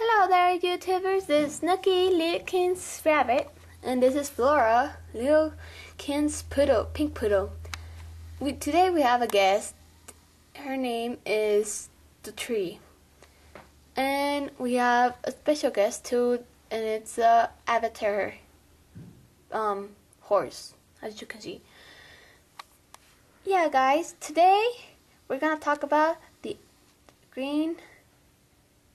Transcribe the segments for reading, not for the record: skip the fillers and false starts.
Hello there, YouTubers. This is Snooky, Littlekin's Rabbit, and this is Flora, Littlekin's Poodle, Pink Poodle. Today we have a guest. Her name is the Tree, and we have a special guest too, and it's a Avatar horse, as you can see. Yeah, guys. Today we're gonna talk about the Green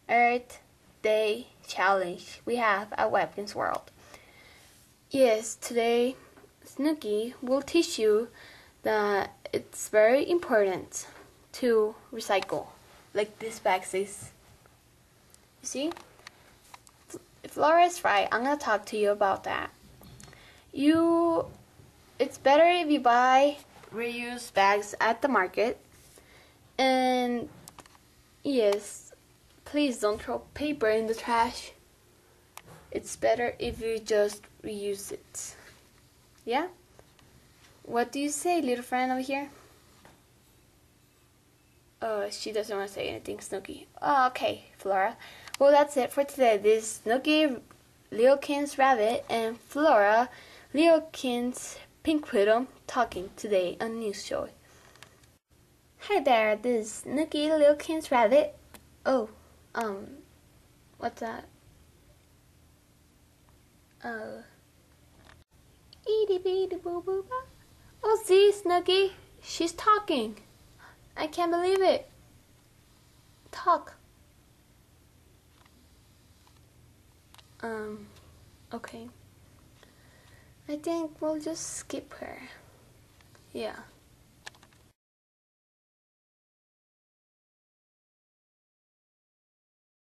Earth Day challenge we have at Webkinz World. Yes, today Snooky will teach you that it's very important to recycle, like this bag says. You see? Flora is right. I'm gonna talk to you about that. It's better if you buy reused bags at the market, and yes, please don't throw paper in the trash. It's better if you just reuse it. Yeah? What do you say, little friend over here? She doesn't want to say anything, Snooky. Oh, okay, Flora. Well, that's it for today. This is Snooky, Littlekin's Rabbit, and Flora, Littlekin's Pink Poodle, talking today on News Show. Hi there, this is Snooky, Littlekin's Rabbit. Oh. What's that? Eedy beedy boo boo ba. Oh, see, Snooky, she's talking. I can't believe it. Talk. Okay. I think we'll just skip her. Yeah.